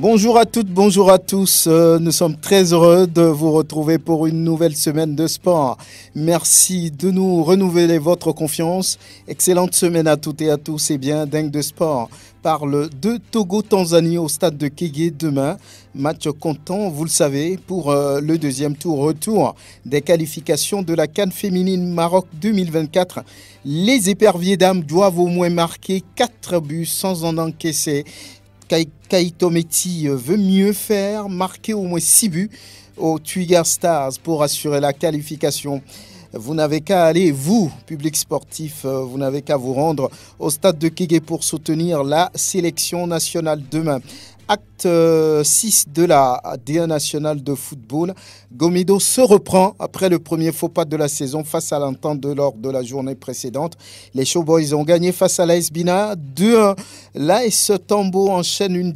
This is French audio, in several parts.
Bonjour à toutes, bonjour à tous. Nous sommes très heureux de vous retrouver pour une nouvelle semaine de sport. Merci de nous renouveler votre confiance. Excellente semaine à toutes et à tous. Et bien, Dingue de Sport parle de Togo-Tanzanie au stade de Kégué demain. Match comptant, vous le savez, pour le deuxième tour retour des qualifications de la CAN féminine Maroc 2024. Les éperviers dames doivent au moins marquer 4 buts sans en encaisser. Kaito Meti veut mieux faire, marquer au moins 6 buts aux Twiga Stars pour assurer la qualification. Vous n'avez qu'à aller, vous, public sportif, vous n'avez qu'à vous rendre au stade de Kégué pour soutenir la sélection nationale demain. Acte 6 de la D1 nationale de football. Gomido se reprend après le premier faux pas de la saison face à l'entente lors de la journée précédente. Les Showboys ont gagné face à l'AS Bina 2-1. L'AS Tambo enchaîne une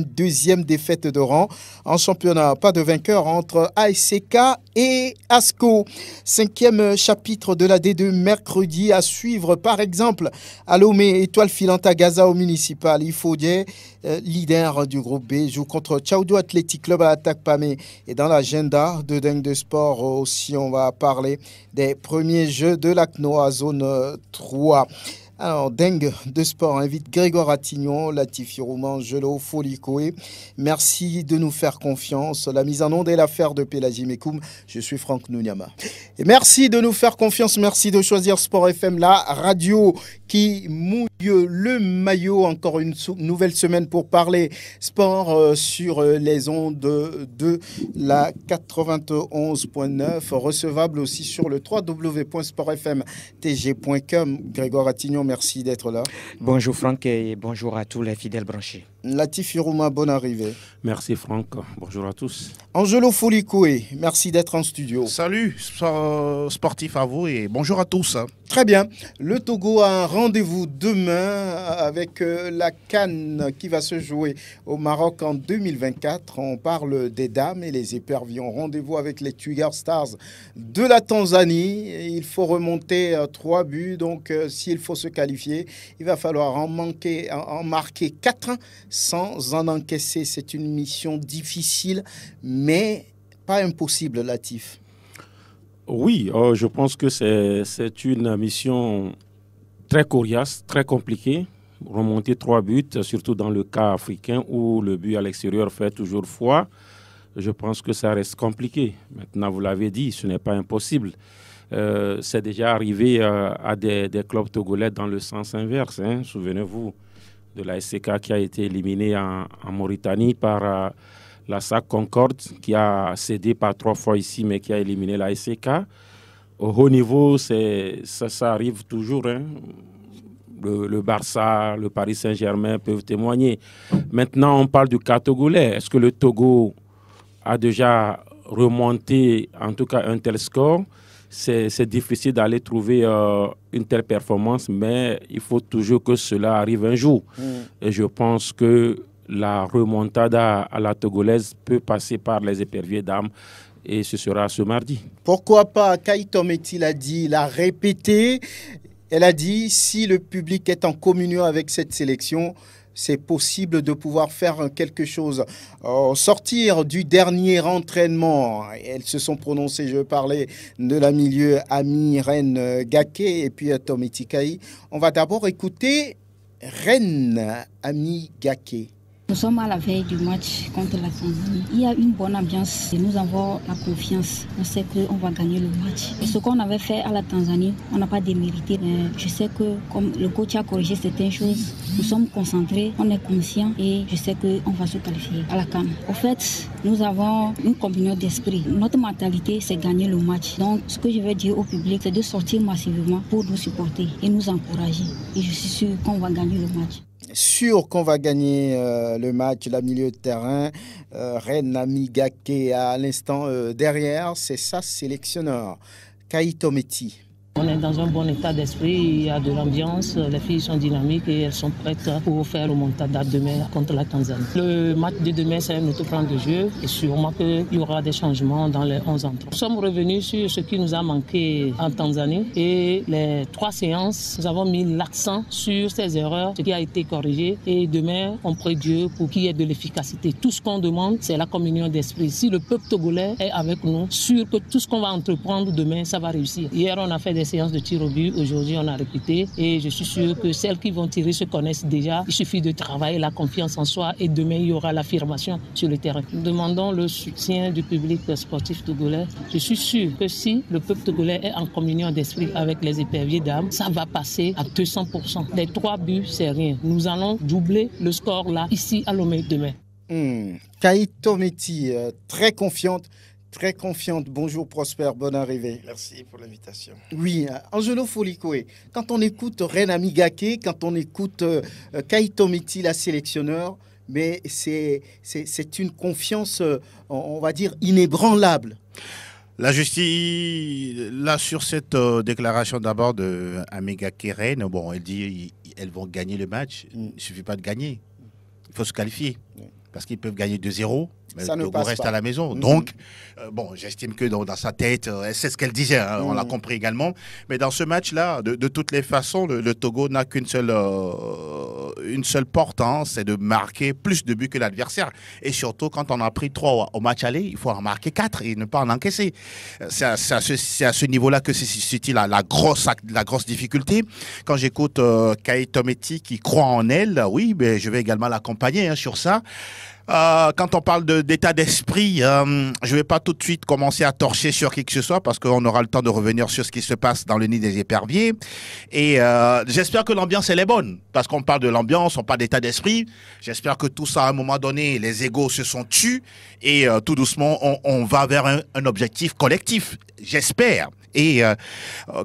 deuxième défaite de rang. En championnat, pas de vainqueur entre ASK et ASCO. 5e chapitre de la D2 mercredi à suivre par exemple à Lomé, étoile filante à Gaza au municipal. Il faut dire leader du groupe B, joue contre Tchaoudou Athletic Club à Attaque Pamé. Et dans l'agenda de Dingue de Sport aussi, on va parler des premiers jeux de l'ACNOA zone 3. Alors, Dingue de Sport invite Grégoire Attignon, Latifi Rouman, Gelo, Folikoé. Merci de nous faire confiance. La mise en onde est l'affaire de Pélagie Mekoum. Je suis Franck Nouniama. Et merci de nous faire confiance. Merci de choisir Sport FM, la radio qui mouille le maillot. Encore une nouvelle semaine pour parler sport sur les ondes de la 91.9. Recevable aussi sur le www.sportfmtg.com. Grégoire Attignon, merci d'être là. Bonjour Franck et bonjour à tous les fidèles branchés. Latifi Rouma, bonne arrivée. Merci Franck, bonjour à tous. Angelo Folikoué, merci d'être en studio. Salut sportif à vous et bonjour à tous. Très bien, le Togo a un rendez-vous demain avec la CAN qui va se jouer au Maroc en 2024. On parle des dames et les éperviers. Rendez-vous avec les Twiga Stars de la Tanzanie. Il faut remonter 3 buts, donc s'il faut se qualifier, il va falloir en marquer 4 sans en encaisser. C'est une mission difficile, mais pas impossible, Latif. Oui, je pense que c'est une mission très coriace, très compliquée. Remonter 3 buts, surtout dans le cas africain où le but à l'extérieur fait toujours foi. Je pense que ça reste compliqué. Maintenant, vous l'avez dit, ce n'est pas impossible. C'est déjà arrivé à des clubs togolais dans le sens inverse. Souvenez-vous de la SCK qui a été éliminée en Mauritanie par la SAC Concorde, qui a cédé par 3 fois ici, mais qui a éliminé la SCK. Au haut niveau, ça arrive toujours. Le Barça, le Paris Saint-Germain peuvent témoigner. Maintenant, on parle du cas togolais. Est-ce que le Togo a déjà remonté, en tout cas, un tel score? C'est difficile d'aller trouver une telle performance, mais il faut toujours que cela arrive un jour. Et je pense que la remontada à la togolaise peut passer par les éperviers dames et ce sera ce mardi. Pourquoi pas? Kaito Meti l'a dit, il a répété. Elle a dit, si le public est en communion avec cette sélection, c'est possible de pouvoir faire quelque chose. Sortir du dernier entraînement, elles se sont prononcées, je parlais de la milieu Ami Reine Gaké et puis Tometi Kai. On va d'abord écouter Reine Ami Gaké. Nous sommes à la veille du match contre la Tanzanie. Il y a une bonne ambiance et nous avons la confiance. On sait qu'on va gagner le match. Et ce qu'on avait fait à la Tanzanie, on n'a pas démérité. Mais je sais que comme le coach a corrigé certaines choses, nous sommes concentrés, on est conscients et je sais qu'on va se qualifier à la CAN. Au fait, nous avons une communion d'esprit. Notre mentalité, c'est gagner le match. Donc, ce que je vais dire au public, c'est de sortir massivement pour nous supporter et nous encourager. Et je suis sûr qu'on va gagner le match. Sûr qu'on va gagner le match, la milieu de terrain. Reine Amigake à l'instant derrière, c'est sa sélectionneur, Kaito Meti. On est dans un bon état d'esprit, il y a de l'ambiance, les filles sont dynamiques et elles sont prêtes pour faire le montada demain contre la Tanzanie. Le match de demain, c'est un autre plan de jeu et sûrement qu'il y aura des changements dans les 11 entrants. Nous sommes revenus sur ce qui nous a manqué en Tanzanie et les 3 séances, nous avons mis l'accent sur ces erreurs, ce qui a été corrigé et demain, on prie Dieu pour qu'il y ait de l'efficacité. Tout ce qu'on demande, c'est la communion d'esprit. Si le peuple togolais est avec nous, sûr que tout ce qu'on va entreprendre demain, ça va réussir. Hier, on a fait des séances de tir au but. Aujourd'hui, on a répété. Et je suis sûr que celles qui vont tirer se connaissent déjà. Il suffit de travailler la confiance en soi et demain, il y aura l'affirmation sur le terrain. Nous demandons le soutien du public sportif togolais. Je suis sûr que si le peuple togolais est en communion d'esprit avec les éperviers d'âme, ça va passer à 200%. Les 3 buts, c'est rien. Nous allons doubler le score là, ici à Lomé demain. Kaito Meti, très confiante. Très confiante. Bonjour Prosper, bonne arrivée. Merci pour l'invitation. Oui, Angelo Folikoué, quand on écoute Renami Gake, quand on écoute Kaito Meti, la sélectionneur, mais c'est une confiance, on va dire, inébranlable. La justice, là, sur cette déclaration d'abord de Amiga Keren, bon, elle dit elles vont gagner le match. Il ne suffit pas de gagner. Il faut se qualifier. Parce qu'ils peuvent gagner 2-0. Mais le Togo reste à la maison. Donc, bon, j'estime que dans sa tête, elle sait ce qu'elle disait, hein, on l'a compris également. Mais dans ce match-là, de toutes les façons, le Togo n'a qu'une seule, une seule porte, hein, c'est de marquer plus de buts que l'adversaire. Et surtout, quand on a pris 3 au match aller, il faut en marquer 4 et ne pas en encaisser. C'est à ce niveau-là que se situe la grosse difficulté. Quand j'écoute Kaito Meti qui croit en elle, oui, mais je vais également l'accompagner hein, sur ça. Quand on parle d'état d'esprit, je ne vais pas tout de suite commencer à torcher sur qui que ce soit parce qu'on aura le temps de revenir sur ce qui se passe dans le nid des éperviers. Et j'espère que l'ambiance, elle est bonne parce qu'on parle de l'ambiance, on parle d'état d'esprit. J'espère que tout ça, à un moment donné, les égos se sont tus et tout doucement, on va vers un objectif collectif. J'espère. Et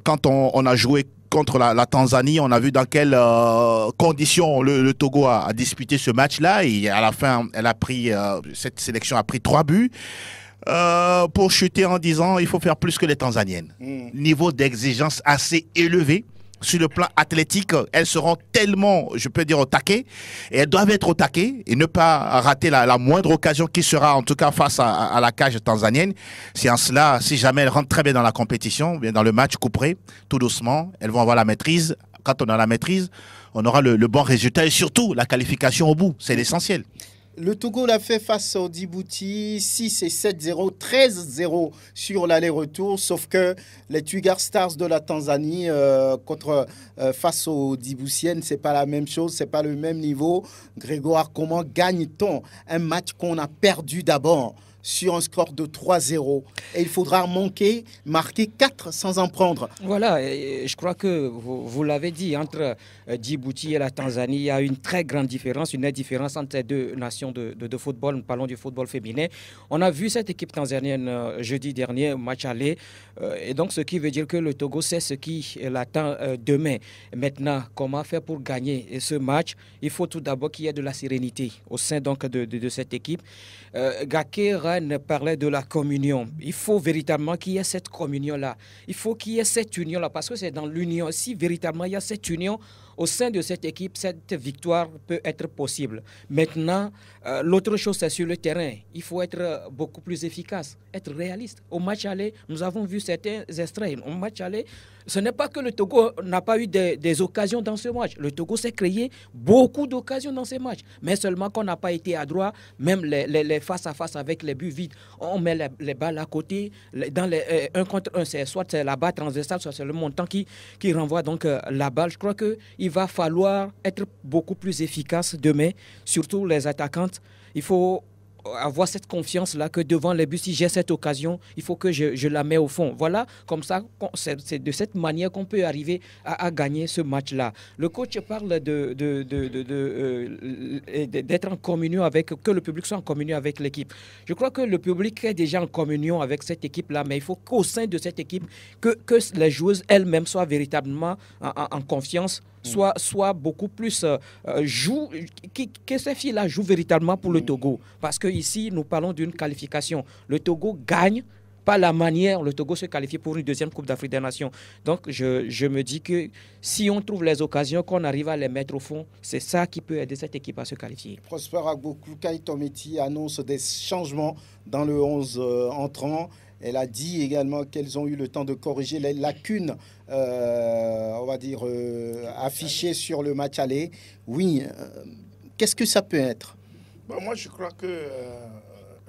quand on a joué contre la Tanzanie, on a vu dans quelles conditions le Togo a disputé ce match-là. Et à la fin, cette sélection a pris 3 buts. Pour chuter en disant il faut faire plus que les Tanzaniennes. Niveau d'exigence assez élevé. Sur le plan athlétique, elles seront tellement, je peux dire, au taquet. Et elles doivent être au taquet et ne pas rater la moindre occasion qui sera, en tout cas, face à la cage tanzanienne. Si en cela, si jamais elles rentrent très bien dans la compétition, bien dans le match couperé, tout doucement, elles vont avoir la maîtrise. Quand on a la maîtrise, on aura le bon résultat et surtout la qualification au bout. C'est l'essentiel. Le Togo l'a fait face au Djibouti, 6 et 7-0, 13-0 sur l'aller-retour, sauf que les Twigar Stars de la Tanzanie face aux Djiboutiennes, c'est pas la même chose, c'est pas le même niveau. Grégoire, comment gagne-t-on un match qu'on a perdu d'abord sur un score de 3-0 et il faudra marquer 4 sans en prendre? Voilà, et je crois que vous l'avez dit, entre Djibouti et la Tanzanie, il y a une très grande différence, une différence entre ces deux nations de football. Nous parlons du football féminin. On a vu cette équipe tanzanienne jeudi dernier, match aller, et donc ce qui veut dire que le Togo sait ce qui l'attend demain. Maintenant, comment faire pour gagner ce match? Il faut tout d'abord qu'il y ait de la sérénité au sein donc de cette équipe. Gake Ren parlait de la communion. Il faut véritablement qu'il y ait cette communion-là. Il faut qu'il y ait cette union-là, parce que c'est dans l'union. Si véritablement il y a cette union au sein de cette équipe, cette victoire peut être possible. Maintenant, l'autre chose, c'est sur le terrain. Il faut être beaucoup plus efficace, être réaliste. Au match aller, nous avons vu certains extraits. Au match aller, ce n'est pas que le Togo n'a pas eu des occasions dans ce match. Le Togo s'est créé beaucoup d'occasions dans ce match. Mais seulement qu'on n'a pas été adroit, même les face-à-face avec les buts vides. On met les balles à côté. Dans les 1 contre 1, soit c'est la balle transversale, soit c'est le montant qui renvoie donc la balle. Je crois qu'il va falloir être beaucoup plus efficace demain, surtout les attaquantes. Il faut avoir cette confiance-là que devant les buts, si j'ai cette occasion, il faut que je la mets au fond. Voilà, comme ça, c'est de cette manière qu'on peut arriver à gagner ce match-là. Le coach parle d'être en communion avec, que le public soit en communion avec l'équipe. Je crois que le public est déjà en communion avec cette équipe-là, mais il faut qu'au sein de cette équipe, que les joueuses elles-mêmes soient véritablement en confiance, soit beaucoup plus que ces filles-là jouent véritablement pour le Togo. Parce que ici, nous parlons d'une qualification. Le Togo gagne pas la manière le Togo se qualifie pour une deuxième Coupe d'Afrique des Nations. Donc, je me dis que si on trouve les occasions, qu'on arrive à les mettre au fond, c'est ça qui peut aider cette équipe à se qualifier. Prosper Agbo, Kloukaï Tometi annonce des changements dans le 11 entrant. Elle a dit également qu'elles ont eu le temps de corriger les lacunes, on va dire, affichées sur le match aller. Oui, qu'est-ce que ça peut être? Bon, moi, je crois que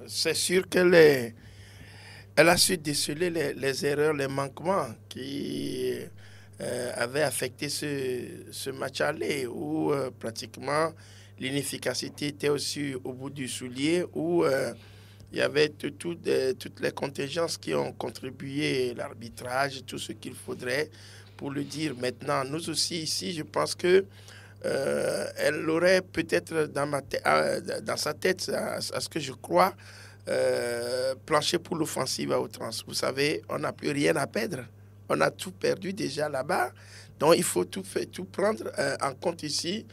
c'est sûr qu'elle a su déceler les erreurs, les manquements qui avaient affecté ce match aller, où pratiquement l'inefficacité était aussi au bout du soulier, où il y avait toutes les contingences qui ont contribué, l'arbitrage, tout ce qu'il faudrait pour le dire. Maintenant, nous aussi ici, je pense que elle aurait peut-être dans sa tête, à ce que je crois, planché pour l'offensive à outrance. Vous savez, on n'a plus rien à perdre. On a tout perdu déjà là-bas. Donc, il faut tout prendre en compte ici.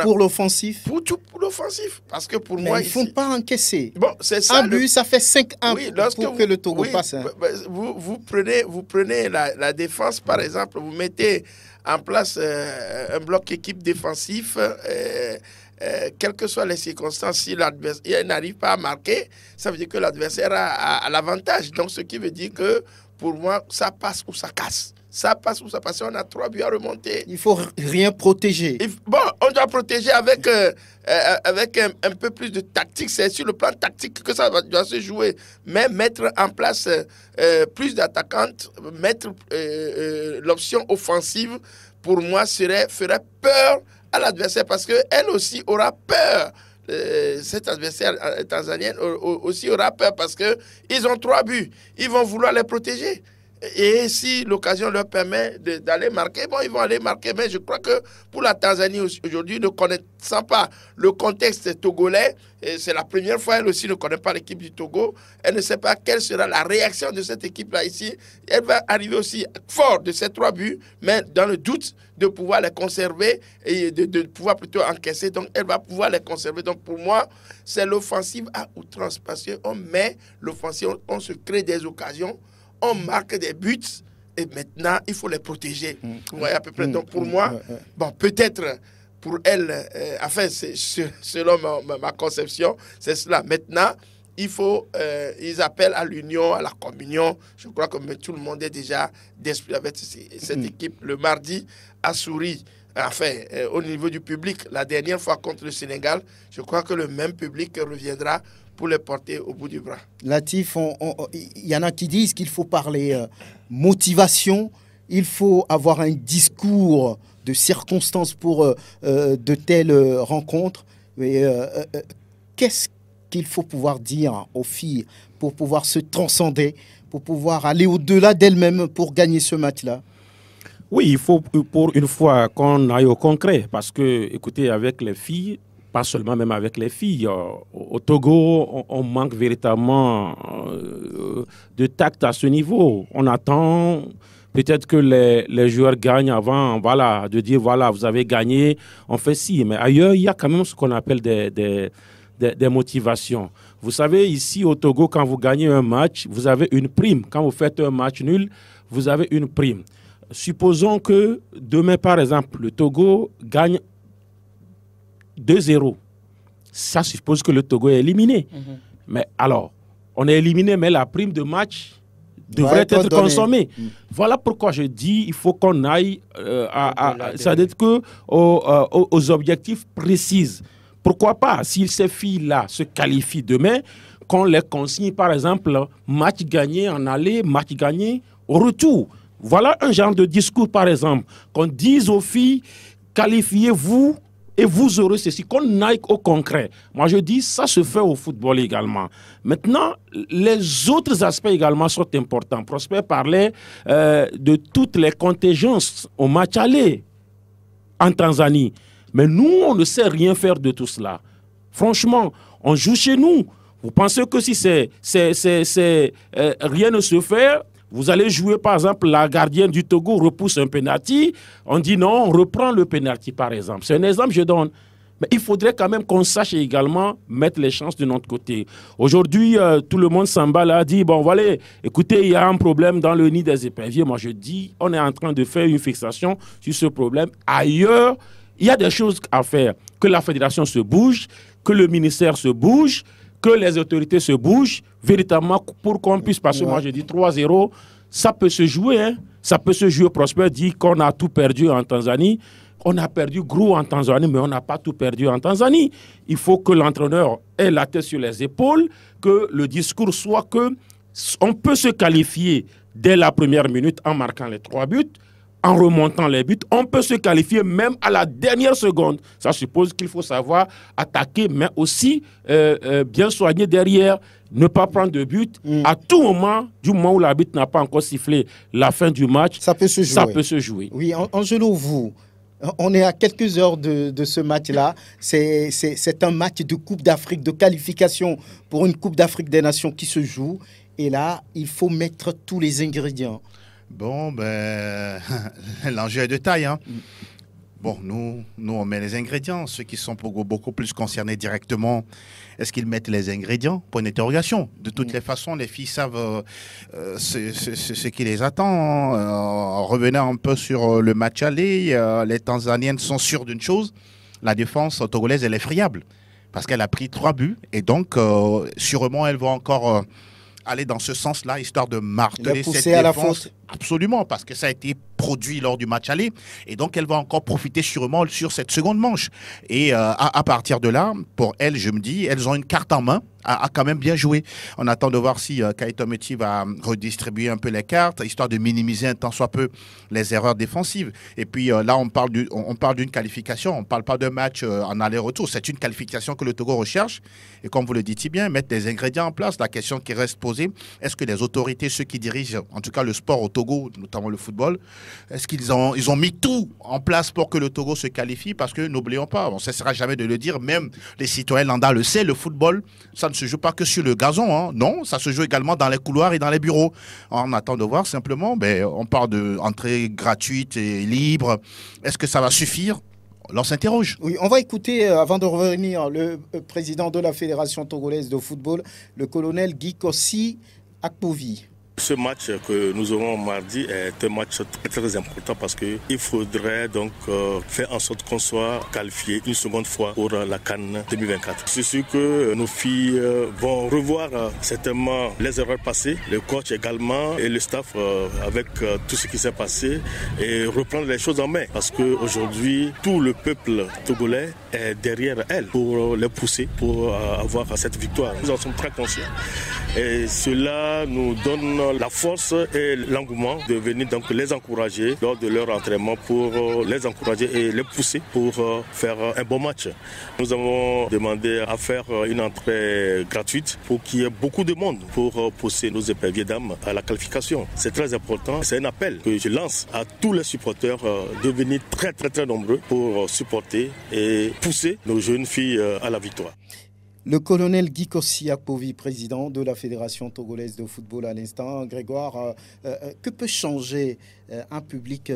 Pour l'offensif. Tout pour l'offensif. Parce que pour mais moi, ils ne font pas encaisser. Bon, c'est ça. Un but, ça fait 5-1 oui, pour que le Togo passe. Hein. Vous prenez la défense, par exemple, vous mettez en place un bloc équipe défensif, quelles que soient les circonstances, si l'adversaire n'arrive pas à marquer, ça veut dire que l'adversaire a l'avantage. Donc, ce qui veut dire que, pour moi, ça passe ou ça casse. Ça passe ou ça passe. On a 3 buts à remonter. Il faut rien protéger. Bon, on doit protéger avec un peu plus de tactique. C'est sur le plan tactique que ça doit se jouer. Mais mettre en place plus d'attaquantes, mettre l'option offensive, pour moi, ferait peur à l'adversaire parce qu'elle aussi aura peur. Cet adversaire tanzanien aussi aura peur parce qu'ils ont 3 buts. Ils vont vouloir les protéger. Et si l'occasion leur permet d'aller marquer, bon, ils vont aller marquer. Mais je crois que pour la Tanzanie aujourd'hui, ne connaissant pas le contexte togolais, c'est la première fois, elle aussi ne connaît pas l'équipe du Togo, elle ne sait pas quelle sera la réaction de cette équipe-là ici. Elle va arriver aussi fort de ces 3 buts, mais dans le doute de pouvoir les conserver et de pouvoir plutôt encaisser. Donc, elle va pouvoir les conserver. Donc, pour moi, c'est l'offensive à outrance parce qu'on met l'offensive, on se crée des occasions. On marque des buts et maintenant, il faut les protéger. Vous voyez à peu près. Donc, pour moi, bon, peut-être pour elle, enfin, selon ma conception, c'est cela. Maintenant, il faut, ils appellent à l'union, à la communion. Je crois que tout le monde est déjà d'esprit avec cette équipe. Le mardi a souri. Enfin, au niveau du public, la dernière fois contre le Sénégal, je crois que le même public reviendra pour les porter au bout du bras. Latif, il y en a qui disent qu'il faut parler motivation, il faut avoir un discours de circonstances pour de telles rencontres. Qu'est-ce qu'il faut pouvoir dire aux filles pour pouvoir se transcender, pour pouvoir aller au-delà d'elles-mêmes pour gagner ce match-là? Oui, il faut pour une fois qu'on aille au concret, parce que, écoutez, avec les filles, pas seulement même avec les filles, au Togo, on manque véritablement de tact à ce niveau. On attend peut-être que les joueurs gagnent avant, voilà, de dire, voilà, vous avez gagné, on fait ci. Mais ailleurs, il y a quand même ce qu'on appelle des motivations. Vous savez, ici au Togo, quand vous gagnez un match, vous avez une prime. Quand vous faites un match nul, vous avez une prime. Supposons que demain, par exemple, le Togo gagne 2-0. Ça suppose que le Togo est éliminé. Mais alors, on est éliminé, mais la prime de match devrait être consommée. Voilà pourquoi je dis il faut qu'on aille ça veut dire que aux objectifs précis. Pourquoi pas, si ces filles-là se qualifient demain, qu'on les consigne, par exemple, match gagné en aller, match gagné au retour. Voilà un genre de discours, par exemple, qu'on dise aux filles, qualifiez-vous et vous aurez ceci, qu'on aille au concret. Moi, je dis, ça se fait au football également. Maintenant, les autres aspects également sont importants. Prosper parlait de toutes les contingences au match aller en Tanzanie. Mais nous, on ne sait rien faire de tout cela. Franchement, on joue chez nous. Vous pensez que si rien ne se fait, vous allez jouer, par exemple, la gardienne du Togo repousse un penalty. On dit non, on reprend le penalty, par exemple. C'est un exemple que je donne. Mais il faudrait quand même qu'on sache également mettre les chances de notre côté. Aujourd'hui, tout le monde s'emballe à dire, bon, voilà, écoutez, il y a un problème dans le nid des éperviers. Moi, je dis, on est en train de faire une fixation sur ce problème. Ailleurs, il y a des choses à faire. Que la fédération se bouge, que le ministère se bouge, que les autorités se bougent, véritablement, pour qu'on puisse passer. Moi, je dis 3-0, ça peut se jouer. Hein. Ça peut se jouer. Prosper dit qu'on a tout perdu en Tanzanie. On a perdu gros en Tanzanie, mais on n'a pas tout perdu en Tanzanie. Il faut que l'entraîneur ait la tête sur les épaules, que le discours soit que on peut se qualifier dès la première minute en marquant les 3 buts, en remontant les buts. On peut se qualifier même à la dernière seconde. Ça suppose qu'il faut savoir attaquer, mais aussi bien soigner derrière, ne pas prendre de but. À tout moment, du moment où l'arbitre n'a pas encore sifflé la fin du match, ça peut se jouer. Ça peut se jouer. Oui, Angelo, vous, on est à quelques heures de ce match-là. C'est un match de Coupe d'Afrique, de qualification pour une Coupe d'Afrique des Nations qui se joue. Et là, il faut mettre tous les ingrédients. Bon, ben, l'enjeu est de taille. Hein. Bon, nous, on met les ingrédients. Ceux qui sont beaucoup plus concernés directement, est-ce qu'ils mettent les ingrédients? Point d'interrogation. De toutes les façons, les filles savent ce qui les attend. Revenant un peu sur le match aller, les Tanzaniennes sont sûres d'une chose. La défense togolaise, elle est friable. Parce qu'elle a pris 3 buts. Et donc, sûrement, elle va encore aller dans ce sens-là, histoire de marteler cette défense. À la faute. Absolument, parce que ça a été produit lors du match aller. Et donc, elle va encore profiter sûrement sur cette seconde manche. Et à partir de là, pour elles, je me dis, elles ont une carte en main à quand même bien jouer. On attend de voir si Kaito Meti va redistribuer un peu les cartes, histoire de minimiser un tant soit peu les erreurs défensives. Et puis là, on parle d'une qualification, on ne parle pas d'un match en aller-retour. C'est une qualification que le Togo recherche. Et comme vous le dites si bien, mettre des ingrédients en place. La question qui reste posée, est-ce que les autorités, ceux qui dirigent, en tout cas le sport au Togo, notamment le football, est-ce qu'ils ont mis tout en place pour que le Togo se qualifie? Parce que n'oublions pas, on ne cessera jamais de le dire, même les citoyens lambda le savent, le football, ça ne se joue pas que sur le gazon. Hein. Non, ça se joue également dans les couloirs et dans les bureaux. On attend de voir simplement, on parle d'entrée gratuite et libre. Est-ce que ça va suffire? On s'interroge. Oui, on va écouter, avant de revenir, le président de la Fédération togolaise de football, le colonel Guy Kossi Akpovi. Ce match que nous aurons mardi est un match très important parce qu'il faudrait donc faire en sorte qu'on soit qualifié une seconde fois pour la CAN 2024. C'est sûr que nos filles vont revoir certainement les erreurs passées, le coach également et le staff avec tout ce qui s'est passé et reprendre les choses en main parce qu'aujourd'hui tout le peuple togolais est derrière elles pour les pousser pour avoir cette victoire. Nous en sommes très conscients et cela nous donne la force et l'engouement de venir donc les encourager lors de leur entraînement pour les encourager et les pousser pour faire un bon match. Nous avons demandé à faire une entrée gratuite pour qu'il y ait beaucoup de monde pour pousser nos éperviers dames à la qualification. C'est très important. C'est un appel que je lance à tous les supporters de venir très nombreux pour supporter et pousser nos jeunes filles à la victoire. Le colonel Guy Kossi Akpovi, président de la Fédération togolaise de football à l'instant. Grégoire, que peut changer un public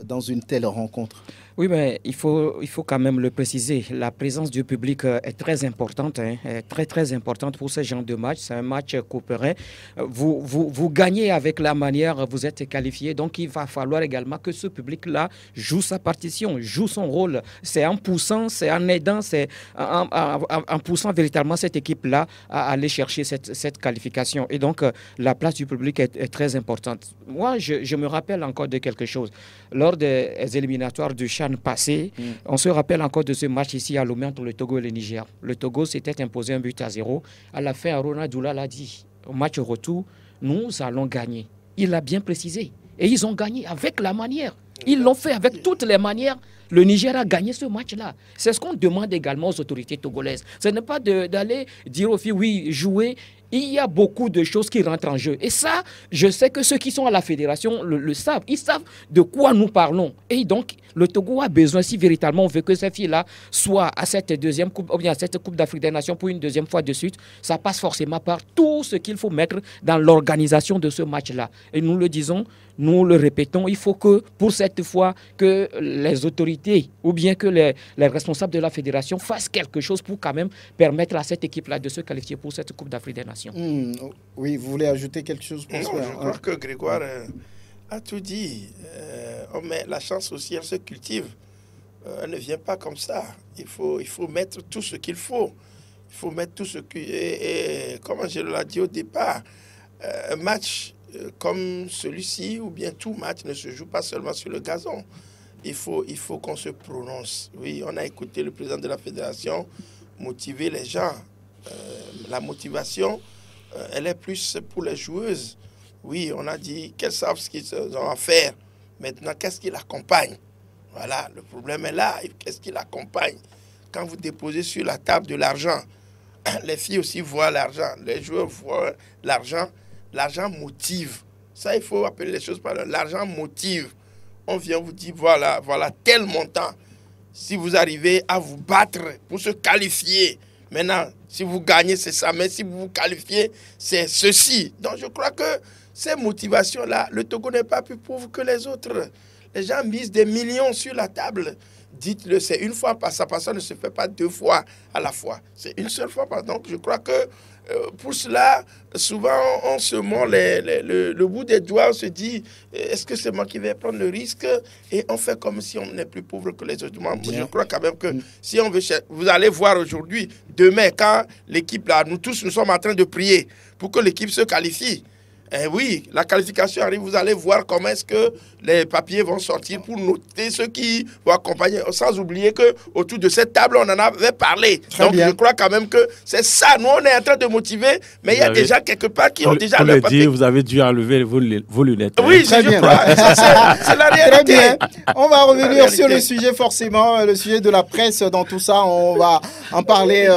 dans une telle rencontre? Oui, mais il faut quand même le préciser. La présence du public est très importante, très importante pour ce genre de match. C'est un match coopéré. Vous gagnez avec la manière, vous êtes qualifié. Donc, il va falloir également que ce public-là joue sa partition, joue son rôle. C'est en poussant, c'est en aidant, c'est en poussant véritablement cette équipe-là à aller chercher cette qualification. Et donc, la place du public est très importante. Moi, je me rappelle encore de quelque chose. Lors des éliminatoires du CHAN passé, on se rappelle encore de ce match ici à Lomé entre le Togo et le Niger. Le Togo s'était imposé 1-0. À la fin, Arona Doula l'a dit. Au match retour, nous allons gagner. Il l'a bien précisé. Et ils ont gagné avec la manière. Ils l'ont fait avec toutes les manières. Le Niger a gagné ce match-là. C'est ce qu'on demande également aux autorités togolaises. Ce n'est pas d'aller dire aux filles, oui, jouer. Il y a beaucoup de choses qui rentrent en jeu. Et ça, je sais que ceux qui sont à la fédération le savent. Ils savent de quoi nous parlons. Et donc, le Togo a besoin, si véritablement on veut que ces filles-là soient à cette deuxième coupe, ou bien à cette Coupe d'Afrique des Nations pour une deuxième fois de suite, ça passe forcément par tout ce qu'il faut mettre dans l'organisation de ce match-là. Et nous le disons, nous le répétons, il faut que pour cette fois que les autorités ou bien que les responsables de la fédération fassent quelque chose pour quand même permettre à cette équipe-là de se qualifier pour cette Coupe d'Afrique des Nations. Oui, vous voulez ajouter quelque chose pour Non, je crois que Grégoire a tout dit. Mais la chance aussi, elle se cultive. Elle ne vient pas comme ça. Il faut mettre tout ce qu'il faut. Il faut mettre tout ce qui... Et comme je l'ai dit au départ, un match comme celui-ci, ou bien tout match, ne se joue pas seulement sur le gazon. Il faut qu'on se prononce. Oui, on a écouté le président de la fédération motiver les gens. La motivation, elle est plus pour les joueuses. Oui, on a dit qu'elles savent ce qu'ils ont à faire. Maintenant, qu'est-ce qui l'accompagne? Voilà, le problème est là. Qu'est-ce qui l'accompagne? Quand vous déposez sur la table de l'argent, les filles aussi voient l'argent, les joueurs voient l'argent. L'argent motive. Ça, il faut appeler les choses par là. L'argent motive. On vient vous dire, voilà tel montant. Si vous arrivez à vous battre pour se qualifier, maintenant, si vous gagnez, c'est ça. Mais si vous vous qualifiez, c'est ceci. Donc, je crois que ces motivations-là, le Togo n'est pas plus pauvre que les autres. Les gens misent des millions sur la table. Dites-le, c'est une fois par ça ne se fait pas deux fois à la fois. C'est une seule fois par. Donc, je crois que pour cela, souvent, on se mord le bout des doigts, on se dit, est-ce que c'est moi qui vais prendre le risque? Et on fait comme si on n'est plus pauvre que les autres. Moi, je crois quand même que si on veut... Vous allez voir aujourd'hui, demain, quand l'équipe, là, nous tous, nous sommes en train de prier pour que l'équipe se qualifie. Eh oui, la qualification arrive, vous allez voir comment est-ce que les papiers vont sortir pour noter ceux qui vont accompagner, sans oublier qu'autour de cette table, on en avait parlé. Donc, je crois quand même que c'est ça. Nous, on est en train de motiver, mais il y a déjà quelque part qui ont déjà le papier. Vous avez dû enlever vos lunettes. Oui, je crois. C'est la réalité. Très bien. On va revenir sur le sujet, forcément, le sujet de la presse dans tout ça. On va en parler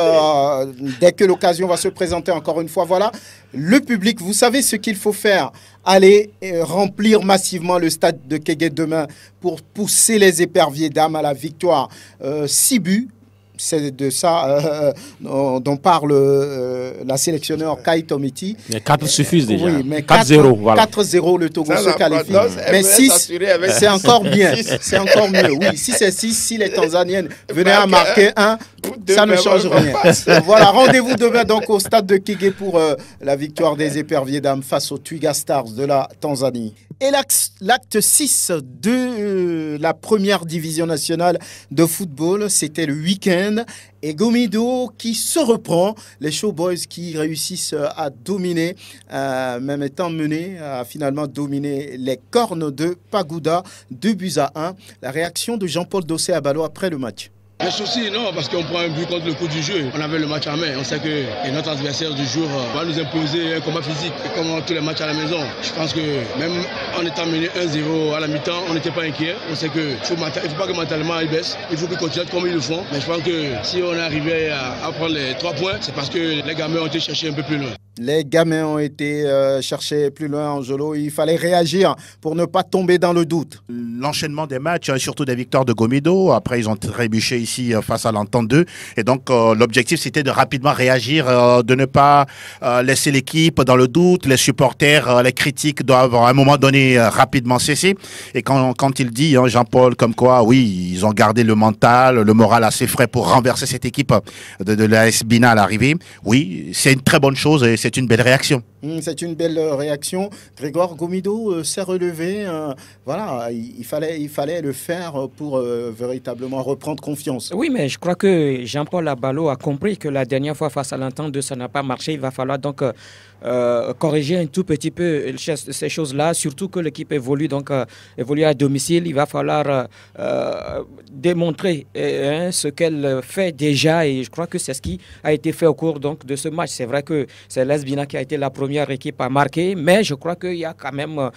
dès que l'occasion va se présenter encore une fois. Voilà. Le public, vous savez ce qu'il faut faire. Allez remplir massivement le stade de Kégué demain pour pousser les éperviers d'âme à la victoire. 6 buts. C'est de ça dont parle la sélectionneur Kai Tomiti. Mais 4 suffisent déjà. Oui, mais 4-0, voilà. 4-0, le Togo se qualifie. Mais 6, c'est encore bien. C'est encore mieux. Oui, si c'est 6, si les Tanzaniennes venaient à marquer 1, ça ne change rien. Voilà, rendez-vous demain donc au stade de Kégué pour la victoire des éperviers d'âme face aux Twiga Stars de la Tanzanie. Et l'acte 6 de la première division nationale de football, c'était le week-end. Et Gomido qui se reprend, les Showboys qui réussissent à dominer, même étant menés, à finalement dominer les Cornes de Pagoуда, 2-1. La réaction de Jean-Paul Dossé Abalo après le match. Le souci, non, parce qu'on prend un but contre le coup du jeu. On avait le match en main. On sait que notre adversaire du jour va nous imposer un combat physique, comme tous les matchs à la maison. Je pense que même en étant mené 1-0 à la mi-temps, on n'était pas inquiet. On sait qu'il ne faut pas que mentalement ils baissent. Il faut qu'ils continuent comme ils le font. Mais je pense que si on est arrivé à prendre les 3 points, c'est parce que les gamins ont été cherchés un peu plus loin. Les gamins ont été cherchés plus loin en Jolo. Il fallait réagir pour ne pas tomber dans le doute. L'enchaînement des matchs, surtout des victoires de Gomido. Après, ils ont trébuché ici face à l'Entente 2. Et donc, l'objectif, c'était de rapidement réagir, de ne pas laisser l'équipe dans le doute. Les supporters, les critiques doivent à un moment donné rapidement cesser. Et quand il dit, Jean-Paul, comme quoi, oui, ils ont gardé le mental, le moral assez frais pour renverser cette équipe de l'AS Bina à l'arrivée. Oui, c'est une très bonne chose et c'est une belle réaction. C'est une belle réaction. Grégoire Gomido s'est relevé. Voilà, il fallait le faire pour véritablement reprendre confiance. Oui, mais je crois que Jean-Paul Abalo a compris que la dernière fois face à l'Entente 2, ça n'a pas marché. Il va falloir donc corriger un tout petit peu ces choses-là, surtout que l'équipe évolue à domicile. Il va falloir démontrer ce qu'elle fait déjà et je crois que c'est ce qui a été fait au cours donc, de ce match. C'est vrai que c'est l'AS Bina qui a été la première équipe à marquer, mais je crois qu'il y a quand même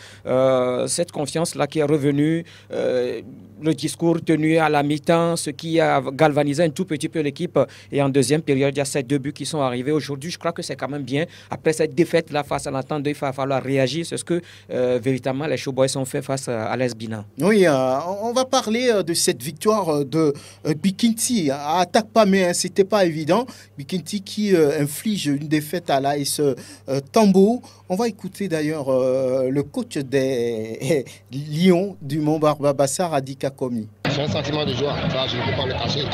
cette confiance-là qui est revenue, le discours tenu à la mi-temps, ce qui a galvanisé un tout petit peu l'équipe et en deuxième période, il y a ces 2 buts qui sont arrivés aujourd'hui. Je crois que c'est quand même bien. Après cette défaite-là face à l'Entente, il va falloir réagir. C'est ce que véritablement les Showboys ont fait face à l'AS Bina. Oui, on va parler de cette victoire de Bikinti. Attaque pas, mais c'était pas évident. Bikinti qui inflige une défaite à l'AS Tambo. On va écouter d'ailleurs le coach des Lions du Mont-Barbassar, Adika Komi. C'est un sentiment de joie, ça je ne peux pas le cacher.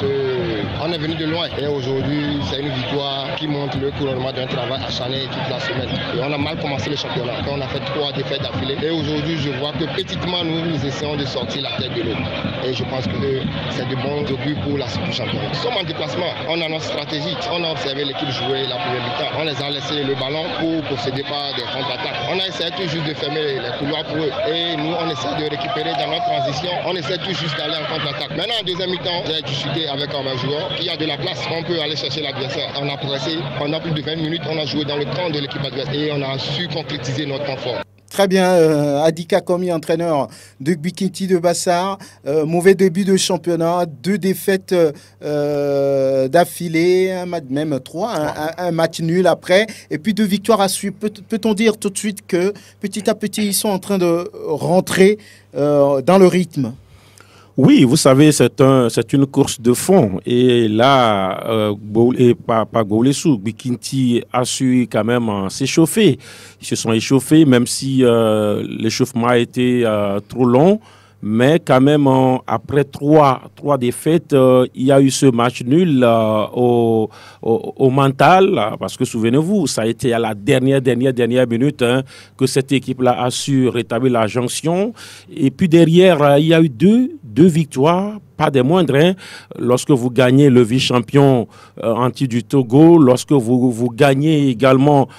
On est venu de loin et aujourd'hui c'est une victoire qui montre le couronnement d'un travail acharné toute la semaine. Et on a mal commencé le championnat, on a fait 3 défaites d'affilée et aujourd'hui je vois que petitement nous essayons de sortir la tête de l'eau. Et je pense que c'est de bons auguries pour la suite du championnat. Nous sommes en déplacement, on a notre stratégie, on a observé l'équipe jouer la première mi-temps, on les a laissé le ballon pour procéder par des contre-attaques. On a essayé tout juste de fermer les couloirs pour eux et nous on essaie de récupérer dans notre transition, on essaie tout juste d'aller en contre-attaque. Maintenant en deuxième mi-temps, j'ai discuté avec un joueur qui a de la place, on peut aller chercher l'adversaire. On a pressé pendant plus de 20 minutes, on a joué dans le camp de l'équipe adverse et on a su concrétiser notre temps fort. Très bien, Adika Komi, entraîneur de Bikinti de Bassar. Mauvais début de championnat, 2 défaites d'affilée, même 3, un match nul après, et puis 2 victoires à suivre. Peut-on dire tout de suite que petit à petit, ils sont en train de rentrer dans le rythme? Oui, vous savez, c'est une course de fond. Et là, pas Goulesu, Bikinti a su quand même s'échauffer. Ils se sont échauffés, même si l'échauffement a été trop long. Mais quand même, après trois défaites, il y a eu ce match nul au mental, parce que souvenez-vous, ça a été à la dernière minute que cette équipe-là a su rétablir la jonction. Et puis derrière, il y a eu deux victoires, pas des moindres, lorsque vous gagnez le vice-champion anti du Togo, lorsque vous gagnez également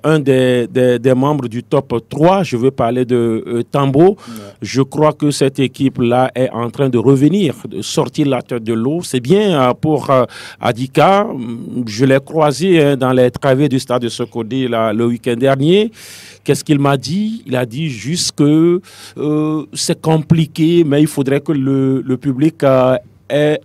un des membres du top 3, je veux parler de Tambo. Je crois que cette équipe-là est en train de revenir, de sortir la tête de l'eau. C'est bien pour Adika. Je l'ai croisé dans les travées du stade de Sokodé le week-end dernier. Qu'est-ce qu'il m'a dit? Il a dit juste que c'est compliqué, mais il faudrait que le public ait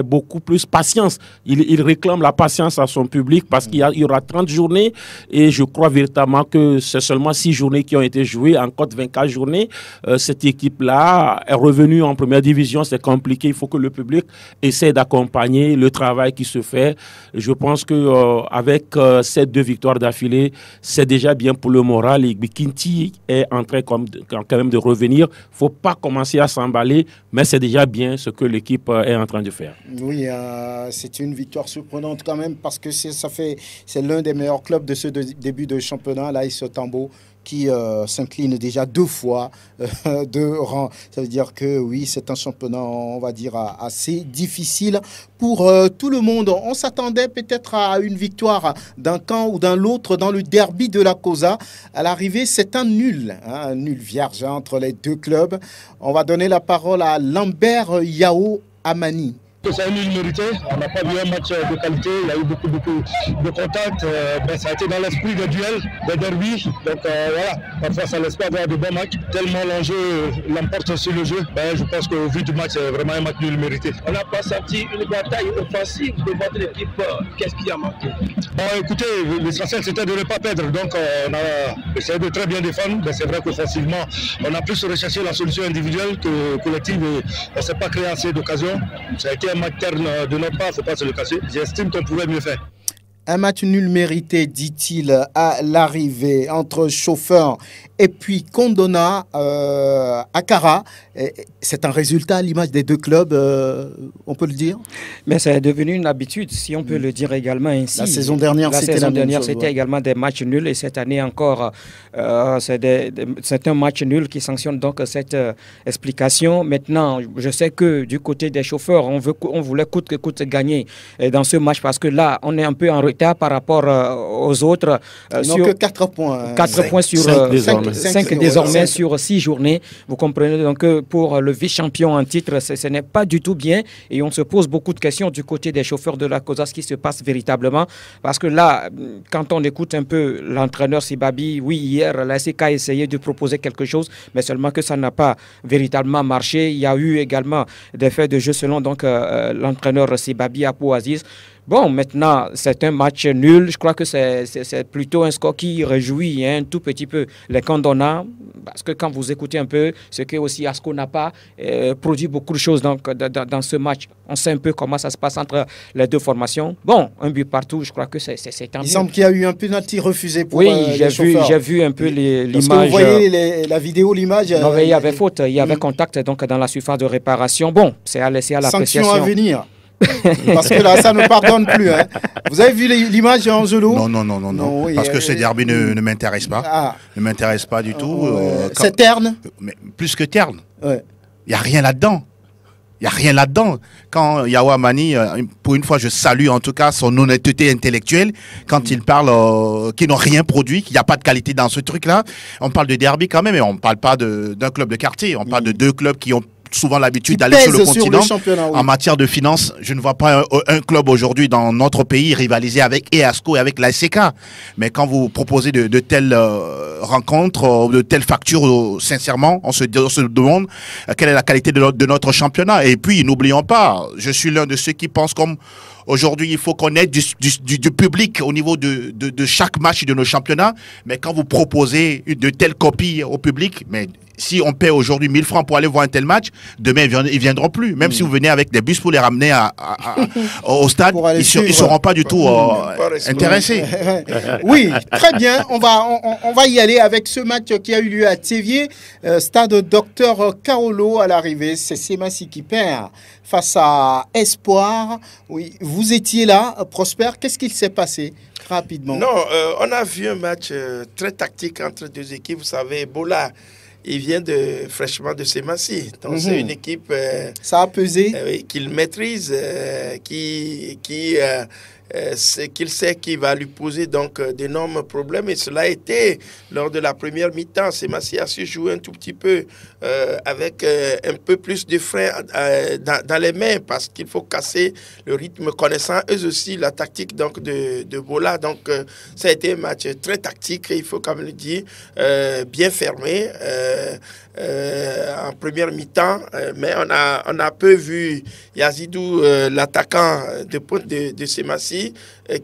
beaucoup plus patience. Il réclame la patience à son public parce qu'il y aura 30 journées et je crois véritablement que c'est seulement 6 journées qui ont été jouées, encore 24 journées. Cette équipe-là est revenue en première division, c'est compliqué. Il faut que le public essaie d'accompagner le travail qui se fait. Je pense qu'avec ces 2 victoires d'affilée, c'est déjà bien pour le moral et Bikinti est en train quand même de revenir. Il ne faut pas commencer à s'emballer, mais c'est déjà bien ce que l'équipe est en train de faire. Oui, c'est une victoire surprenante quand même parce que c'est l'un des meilleurs clubs de ce début de championnat, l'AS Tambo, qui s'incline déjà 2 fois de rang. Ça veut dire que oui, c'est un championnat, on va dire, assez difficile pour tout le monde. On s'attendait peut-être à une victoire d'un camp ou d'un autre dans le derby de la Cosa. À l'arrivée, c'est un nul vierge entre les 2 clubs. On va donner la parole à Lambert Yao Amani. C'est un nul mérité, on n'a pas vu un match de qualité, il y a eu beaucoup de contacts, ça a été dans l'esprit des duels, des derbies, donc voilà, parfois ça laisse pas avoir de bons matchs, tellement l'enjeu l'emporte sur le jeu, je pense qu'au vu du match, c'est vraiment un match nul mérité. On n'a pas senti une bataille offensive de votre équipe, qu'est-ce qui a manqué? Bon écoutez, l'essentiel c'était de ne pas perdre, donc on a essayé de très bien défendre, mais c'est vrai qu'offensivement, on a plus recherché la solution individuelle que collective et on ne s'est pas créé assez d'occasions, ça a été un match terne de notre part, il ne faut pas se le cacher. J'estime qu'on pouvait mieux faire. Un match nul mérité, dit-il, à l'arrivée entre Chauffeur et puis Kondona Akara. C'est un résultat à l'image des 2 clubs, on peut le dire? Mais c'est devenu une habitude, si on peut le dire également ainsi. La saison dernière, c'était également des matchs nuls et cette année encore, c'est un match nul qui sanctionne donc cette explication. Maintenant, je sais que du côté des Chauffeurs, on voulait coûte que coûte gagner dans ce match parce que là, on est un peu en retard par rapport aux autres. Que 4 points. 4 points sur 5 désormais sur 6 journées. Vous comprenez donc que pour le vice-champion en titre, ce n'est pas du tout bien. Et on se pose beaucoup de questions du côté des Chauffeurs de la Cosa, ce qui se passe véritablement. Parce que là, quand on écoute un peu l'entraîneur Sibabi, oui, hier, la SK a essayé de proposer quelque chose, mais seulement que ça n'a pas véritablement marché. Il y a eu également des faits de jeu selon donc l'entraîneur Sibabi Apou Aziz. Bon, maintenant, c'est un match nul. Je crois que c'est plutôt un score qui réjouit un tout petit peu les Candona. Parce que quand vous écoutez un peu, ce que aussi Asco n'a pas produit beaucoup de choses dans ce match. On sait un peu comment ça se passe entre les deux formations. Bon, un but partout, je crois que c'est tant mieux. Il semble qu'il y a eu un penalty refusé pour j'ai vu un peu l'image. Parce que vous voyez la vidéo, l'image. Non, mais il y avait faute, il y avait contact donc, dans la surface de réparation. Bon, c'est à laisser à l'appréciation. Sanction à venir. Parce que là, ça ne pardonne plus. Hein. Vous avez vu l'image, Angelo? Non. Oui, parce que ce derby ne m'intéresse pas. Ne m'intéresse pas du tout. C'est terne. Mais plus que terne. Il n'y a rien là-dedans. Il n'y a rien là-dedans. Quand Yao Amani, pour une fois, je salue en tout cas son honnêteté intellectuelle, quand il parle qu'ils n'ont rien produit, qu'il n'y a pas de qualité dans ce truc-là. On parle de derby quand même, et on ne parle pas d'un club de quartier. On parle de deux clubs qui ont souvent l'habitude d'aller sur le continent. En matière de finances, je ne vois pas un club aujourd'hui dans notre pays rivaliser avec EASCO et avec l'ASK. Mais quand vous proposez de telles rencontres, de telles factures, sincèrement, on se demande quelle est la qualité de notre championnat. Et puis, n'oublions pas, je suis l'un de ceux qui pensent comme aujourd'hui, il faut qu'on ait du public au niveau de chaque match de nos championnats. Mais quand vous proposez de telles copies au public, mais si on paie aujourd'hui 1000 francs pour aller voir un tel match, demain, ils ne viendront plus. Même si vous venez avec des bus pour les ramener au stade, ils ne seront pas du tout intéressés. Oui, très bien. On va y aller avec ce match qui a eu lieu à Théviers. Stade Dr Kaolo à l'arrivée. C'est Semassi qui perd face à Espoir. Oui, vous étiez là, Prosper. Qu'est-ce qu'il s'est passé rapidement? Non, on a vu un match très tactique entre deux équipes. Vous savez, Bola, il vient fraîchement de Semassi. Donc, c'est une équipe ça a pesé. Qu'il maîtrise, qu'il sait qu'il va lui poser donc d'énormes problèmes, et cela a été lors de la première mi-temps. Semassi a su jouer un tout petit peu avec un peu plus de frein dans les mains, parce qu'il faut casser le rythme, connaissant eux aussi la tactique donc de Bola. Donc ça a été un match très tactique, il faut quand même le dire, bien fermé en première mi-temps, mais on a peu vu Yazidou, l'attaquant de pointe de Semassi,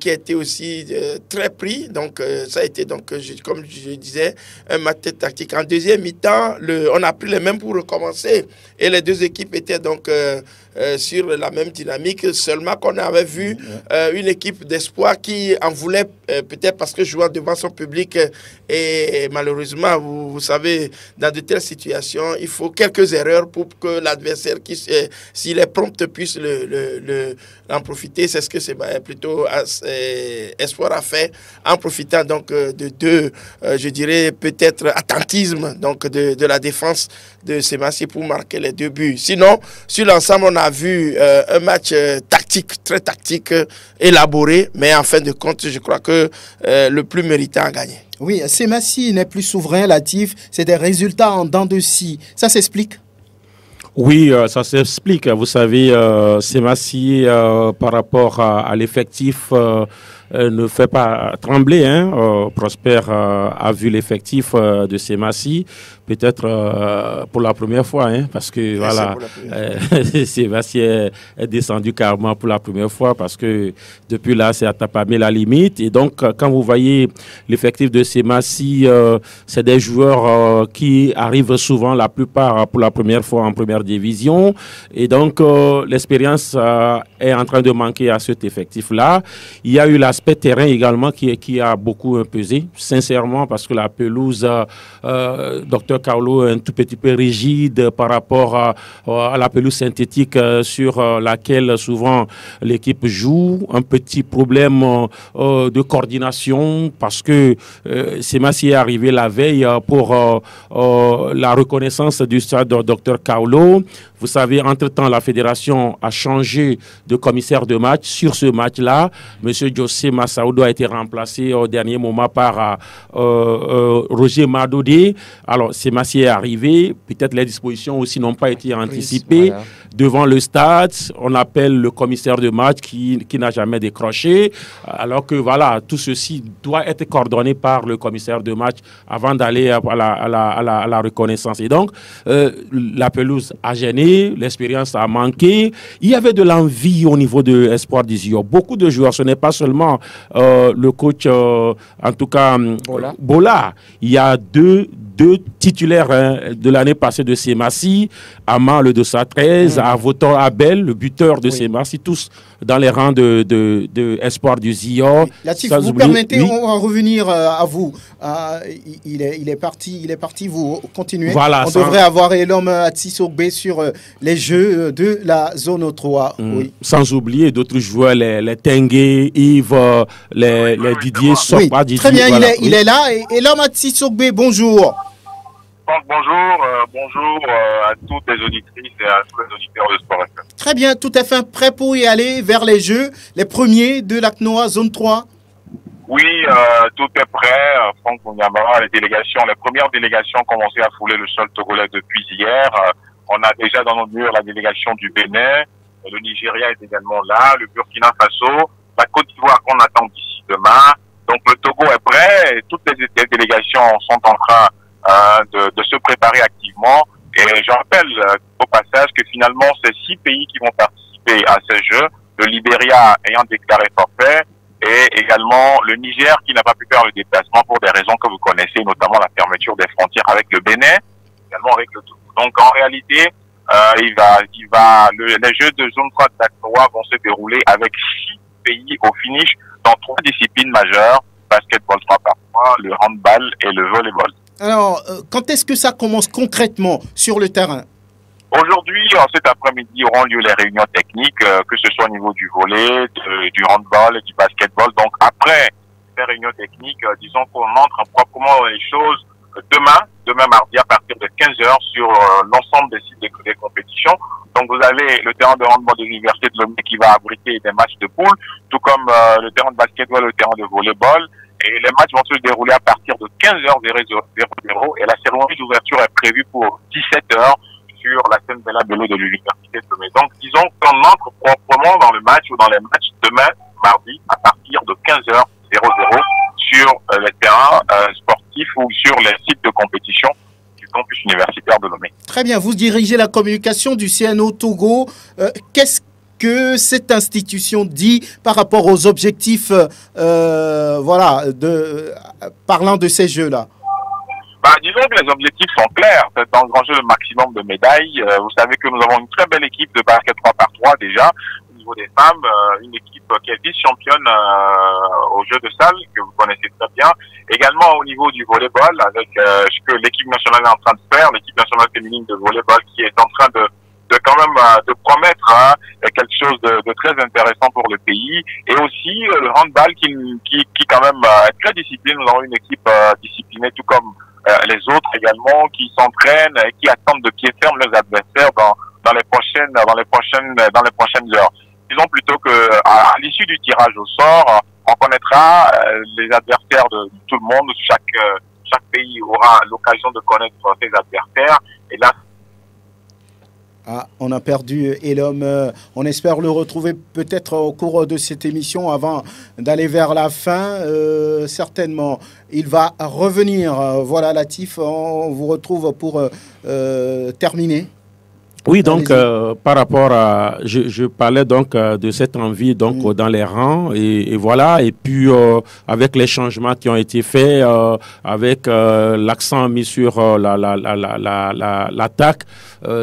qui a été aussi très pris. Donc ça a été, donc, comme je disais, un match tactique. En deuxième mi-temps, on a pris les mêmes pour recommencer, et les deux équipes étaient donc sur la même dynamique, seulement qu'on avait vu une équipe d'espoir qui en voulait peut-être parce que jouant devant son public, et malheureusement, vous savez, dans de telles situations, il faut quelques erreurs pour que l'adversaire, s'il est prompt, puisse en profiter. C'est ce que c'est plutôt Espoir a fait, en profitant donc je dirais peut-être attentisme donc de la défense de Semassi pour marquer les deux buts. Sinon, sur l'ensemble, on a vu un match tactique, très tactique, élaboré, mais en fin de compte, je crois que le plus méritant a gagné. Oui, Semassi n'est plus souverain, Latif. C'est des résultats en dents de scie. Ça s'explique? Oui, ça s'explique. Vous savez, Semassi, par rapport à l'effectif, ne fait pas trembler. Prosper a vu l'effectif de Semassi, peut-être pour la première fois, parce que voilà, Semassi est descendu carrément pour la première fois, parce que depuis là, c'est à taper la limite. Et donc, quand vous voyez l'effectif de Semassi, c'est des joueurs qui arrivent souvent, la plupart, pour la première fois en première division. Et donc, l'expérience est en train de manquer à cet effectif-là. Il y a eu l'aspect terrain également qui a beaucoup pesé, sincèrement, parce que la pelouse Dr Kaolo est un tout petit peu rigide par rapport à la pelouse synthétique sur laquelle souvent l'équipe joue. Un petit problème de coordination, parce que Semassi est arrivé la veille pour la reconnaissance du stade Dr Kaolo. Vous savez, entre-temps, la fédération a changé de commissaire de match. Sur ce match-là, M. José Massaoudou a été remplacé au dernier moment par Roger Madodé. Alors, Semassi est arrivé. Peut-être les dispositions aussi n'ont pas été anticipées. Voilà. devant le stade, on appelle le commissaire de match qui n'a jamais décroché, alors que voilà, tout ceci doit être coordonné par le commissaire de match avant d'aller à la reconnaissance. Et donc, la pelouse a gêné, l'expérience a manqué, il y avait de l'envie au niveau de Espoir du Zio. Beaucoup de joueurs, ce n'est pas seulement le coach, en tout cas, Bola. Il y a deux titulaires de l'année passée de Semassi, Ama le 213, Avotor Abel, le buteur de Semassi, tous dans les rangs de Espoir du Zio. Latif, vous permettez, on va revenir à vous. Il est parti, vous continuez. Voilà, on devrait avoir Elom Atsisogbe sur les jeux de la zone 3. Oui. Sans oublier d'autres joueurs, les Tengue, Yves, les Didier, Didier. Très bien, voilà, il est là. Et Elom Atsisogbe, bonjour. Bonjour à toutes les auditrices et à tous les auditeurs de Sport FM. Très bien, tout à fait prêt pour y aller vers les Jeux, les premiers de l'ACNOA Zone 3. Oui, tout est prêt. Franck Mounyama, les premières délégations ont commencé à fouler le sol togolais depuis hier. On a déjà dans nos murs la délégation du Bénin, le Nigeria est également là, le Burkina Faso, la Côte d'Ivoire qu'on attend d'ici demain. Donc le Togo est prêt et toutes les délégations sont en train de se préparer activement. Et je rappelle au passage que finalement, c'est 6 pays qui vont participer à ces Jeux. Le Libéria ayant déclaré forfait et également le Niger qui n'a pas pu faire le déplacement pour des raisons que vous connaissez, notamment la fermeture des frontières avec le Bénin, également avec le Togo. Donc en réalité, les Jeux de zone 3 d'ACNOA vont se dérouler avec 6 pays au finish dans 3 disciplines majeures, basketball 3 par 3, le handball et le volleyball. Alors, quand est-ce que ça commence concrètement sur le terrain? Aujourd'hui, cet après-midi, auront lieu les réunions techniques, que ce soit au niveau du volley, du handball et du basketball. Donc, après ces réunions techniques, disons qu'on entre proprement dans les choses demain mardi, à partir de 15h, sur l'ensemble des sites des compétitions. Donc, vous avez le terrain de handball de l'Université de Lomé qui va abriter des matchs de poule, tout comme le terrain de basketball et le terrain de volleyball. Et les matchs vont se dérouler à partir de 15h00 et la cérémonie d'ouverture est prévue pour 17h sur la scène Bella Bello de l'Université de Lomé. Donc, disons qu'on entre proprement dans le match ou dans les matchs demain, mardi, à partir de 15h00 sur les terrains sportifs ou sur les sites de compétition du campus universitaire de Lomé. Très bien, vous dirigez la communication du CNO Togo. Qu'est-ce que cette institution dit par rapport aux objectifs, parlant de ces Jeux-là? Disons que les objectifs sont clairs. C'est d'engranger le maximum de médailles. Vous savez que nous avons une très belle équipe de basket 3 par 3 déjà. Au niveau des femmes, une équipe qui est vice-championne aux Jeux de salle, que vous connaissez très bien. Également au niveau du volleyball, avec ce que l'équipe nationale est en train de faire, l'équipe nationale féminine de volleyball qui est en train de promettre quelque chose de très intéressant pour le pays, et aussi le handball qui quand même est très discipliné. Nous avons une équipe disciplinée, tout comme les autres également, qui s'entraînent et qui attendent de pied ferme leurs adversaires dans les prochaines heures. Disons plutôt que à l'issue du tirage au sort, on connaîtra les adversaires de tout le monde. Chaque pays aura l'occasion de connaître ses adversaires, et là, on a perdu Elom. On espère le retrouver peut-être au cours de cette émission avant d'aller vers la fin. Certainement, il va revenir. Voilà, Latif, on vous retrouve pour terminer. Oui, donc par rapport à, je parlais donc de cette envie donc dans les rangs et voilà, et puis avec les changements qui ont été faits, avec l'accent mis sur l'attaque,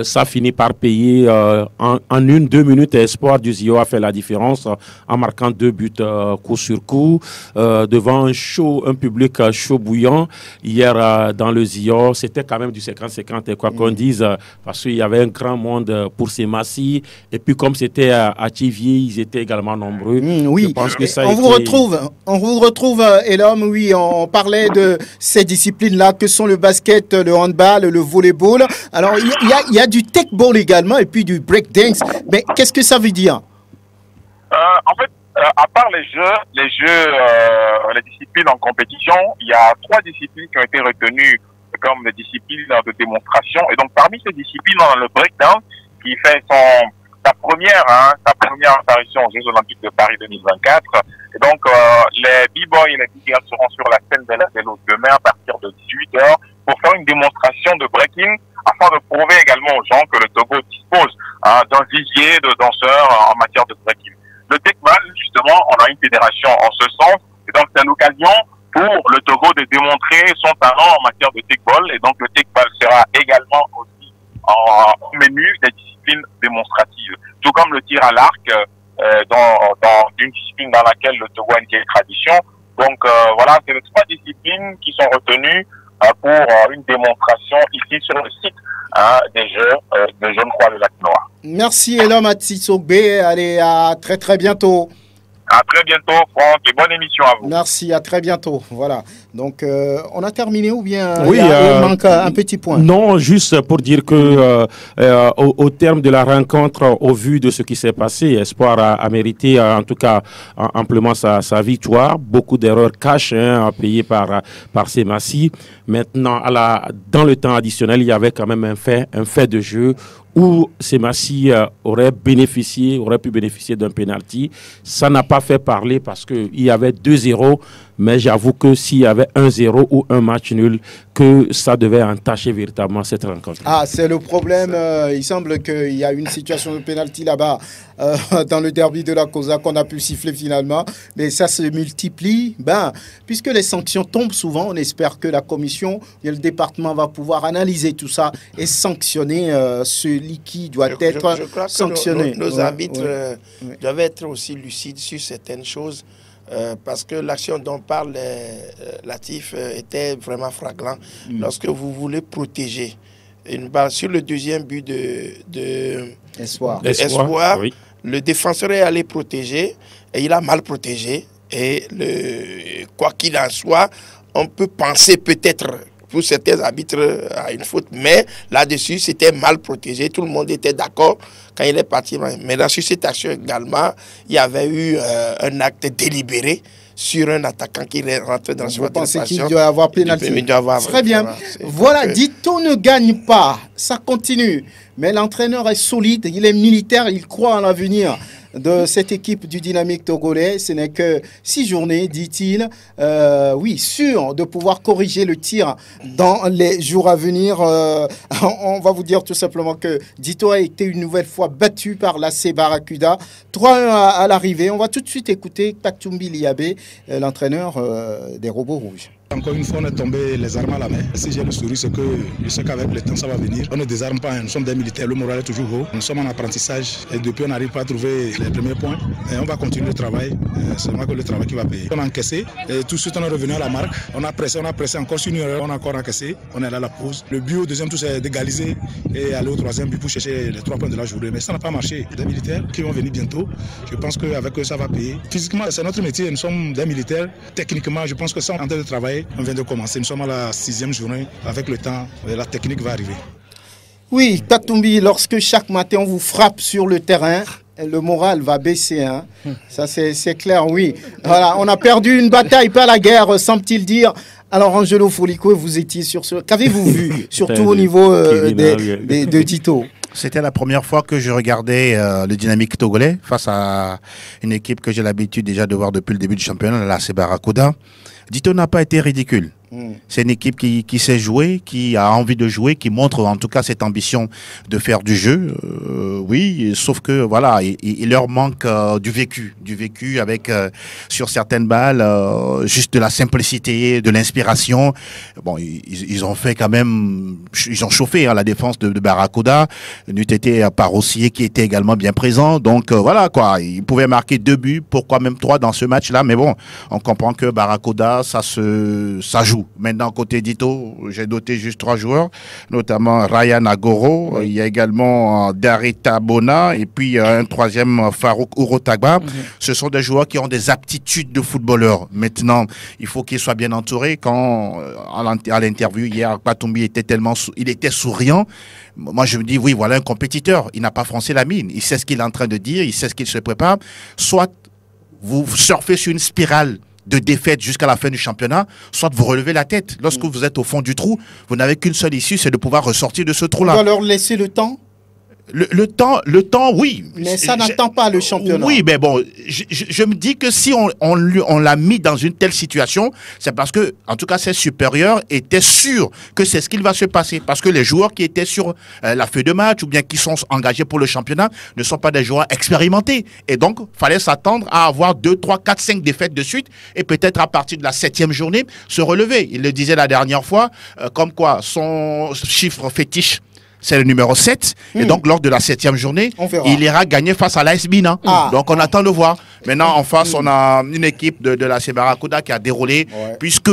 ça finit par payer en 1-2 minutes. Espoir du Zio a fait la différence en marquant 2 buts coup sur coup devant un public chaud bouillant hier dans le Zio. C'était quand même du 50-50 et quoi qu'on dise, parce qu'il y avait un grand monde pour ces Massis, et puis comme c'était à Thiviers, ils étaient également nombreux. Oui, je pense que ça on vous retrouve Elom. Oui, on parlait de ces disciplines-là que sont le basket, le handball, le volleyball. Alors il y a du techball également et puis du breakdance. Mais qu'est-ce que ça veut dire? En fait, à part les disciplines en compétition, il y a 3 disciplines qui ont été retenues comme des disciplines de démonstration. Et donc, parmi ces disciplines, dans le breakdance, il qui fait sa première apparition aux Jeux Olympiques de Paris 2024. Et donc, les B-boys et les B-girls seront sur la scène de la vélo demain à partir de 18h pour faire une démonstration de breaking afin de prouver également aux gens que le Togo dispose d'un vivier de danseurs en matière de breaking. Le Tekbal, justement, on a une fédération en ce sens. Et donc, c'est l'occasion pour le Togo de démontrer son talent en matière de Tekball. Et donc, le Tekbal sera également aussi au menu des disciplines démonstratives. Tout comme le tir à l'arc, dans une discipline dans laquelle le Togo a une vieille tradition. Donc, voilà, c'est les 3 disciplines qui sont retenues pour une démonstration ici sur le site des Jeux de Jeune-Croix de Lac-Noir. Merci Elam Atsitsobé. Allez, à très très bientôt. À très bientôt, Franck, et bonne émission à vous. Merci, à très bientôt. Voilà. Donc, on a terminé ou bien oui, il manque un petit point? Non, juste pour dire que au terme de la rencontre, au vu de ce qui s'est passé, Espoir a mérité en tout cas amplement sa victoire. Beaucoup d'erreurs cash payées par Semassi. Maintenant, dans le temps additionnel, il y avait quand même un fait de jeu où Semassi aurait pu bénéficier d'un penalty. Ça n'a pas fait parler parce qu'il y avait 2-0, mais j'avoue que s'il y avait 1-0 ou un match nul, que ça devait entacher véritablement cette rencontre. Ah, c'est le problème. Il semble qu'il y a une situation de penalty là-bas dans le derby de la Cosa qu'on a pu siffler finalement, mais ça se multiplie. Puisque les sanctions tombent souvent, on espère que la commission et le département va pouvoir analyser tout ça et sanctionner celui qui doit être sanctionné. Nos arbitres doivent être aussi lucides sur certaines choses. Parce que l'action dont parle Latif était vraiment flagrant. Lorsque vous voulez protéger une balle sur le deuxième but de Espoir, oui. Le défenseur est allé protéger et il a mal protégé. Et quoi qu'il en soit, on peut penser peut-être pour certains arbitres à une faute, mais là-dessus, c'était mal protégé. Tout le monde était d'accord quand il est parti. Mais là, sur cette action également, il y avait eu un acte délibéré sur un attaquant qui est rentré dans votre pensez qu'il doit avoir pénalty. Très bien. Voilà, Dito ne gagne pas. Ça continue. Mais l'entraîneur est solide, il est militaire, il croit en l'avenir de cette équipe du Dynamique togolais. Ce n'est que 6 journées, dit-il. Oui, sûr de pouvoir corriger le tir dans les jours à venir. On va vous dire tout simplement que Dito a été une nouvelle fois battu par l'AC Barracuda. 3-1 à l'arrivée. On va tout de suite écouter Katumbi Liabé, l'entraîneur des Robots Rouges. Encore une fois, on est tombé les armes à la main. Si j'ai le sourire, c'est que je sais qu'avec le temps, ça va venir. On ne désarme pas, nous sommes des militaires, le moral est toujours haut. Nous sommes en apprentissage et depuis, on n'arrive pas à trouver les premiers points. Et on va continuer le travail, c'est seulement que le travail qui va payer. On a encaissé et tout de suite, on est revenu à la marque. On a pressé encore sur une erreur, on a encore encaissé. On est là à la pause. Le but au deuxième tour, c'est d'égaliser et aller au troisième but pour chercher les 3 points de la journée. Mais ça n'a pas marché. Des militaires qui vont venir bientôt. Je pense qu'avec eux, ça va payer. Physiquement, c'est notre métier. Nous sommes des militaires. Techniquement, je pense que ça, en train de travailler. On vient de commencer, nous sommes à la 6e journée. Avec le temps, la technique va arriver. Oui, Katumbi, lorsque chaque matin on vous frappe sur le terrain, le moral va baisser. Hein. Ça, c'est clair, oui. Voilà, on a perdu une bataille, pas la guerre, semble-t-il dire. Alors, Angelo Folico, vous étiez sur ce... Qu'avez-vous vu, surtout au niveau de Dito? C'était la première fois que je regardais le Dynamique togolais face à une équipe que j'ai l'habitude déjà de voir depuis le début du championnat, la l'AC Barracuda. Dito n'a pas été ridicule. C'est une équipe qui sait jouer, qui a envie de jouer, qui montre en tout cas cette ambition de faire du jeu. Oui, sauf que voilà, il leur manque du vécu avec sur certaines balles, juste de la simplicité, de l'inspiration. Bon, ils ont fait quand même, ils ont chauffé la défense de Barracuda. N'eût été Parossier qui était également bien présent. Donc voilà quoi, ils pouvaient marquer 2 buts, pourquoi même 3 dans ce match-là. Mais bon, on comprend que Barracuda, ça joue. Maintenant, côté Dito, j'ai noté juste 3 joueurs, notamment Ryan Agoro, il y a également Darita Bona et puis un 3e Farouk Urotagba. Ce sont des joueurs qui ont des aptitudes de footballeurs. Maintenant, il faut qu'ils soient bien entourés. Quand à l'interview hier, Katumbi il était souriant. Moi, je me dis, oui, voilà un compétiteur. Il n'a pas froncé la mine. Il sait ce qu'il est en train de dire, il sait ce qu'il se prépare. Soit vous surfez sur une spirale de défaite jusqu'à la fin du championnat, soit vous relevez la tête. Lorsque vous êtes au fond du trou, vous n'avez qu'une seule issue, c'est de pouvoir ressortir de ce trou-là. On doit leur laisser le temps. Le temps, oui. Mais ça n'attend pas le championnat. Oui, mais bon, je me dis que si on l'a mis dans une telle situation, c'est parce que, en tout cas, ses supérieurs étaient sûrs que c'est ce qu'il va se passer. Parce que les joueurs qui étaient sur la feuille de match ou bien qui sont engagés pour le championnat ne sont pas des joueurs expérimentés. Et donc, il fallait s'attendre à avoir 2, 3, 4, 5 défaites de suite et peut-être à partir de la 7e journée, se relever. Il le disait la dernière fois, comme quoi son chiffre fétiche, c'est le numéro 7. Et donc, lors de la 7e journée, il ira gagner face à l'AS Mina. Donc, on attend de voir. Maintenant, en face, on a une équipe de la Barracuda qui a déroulé, puisque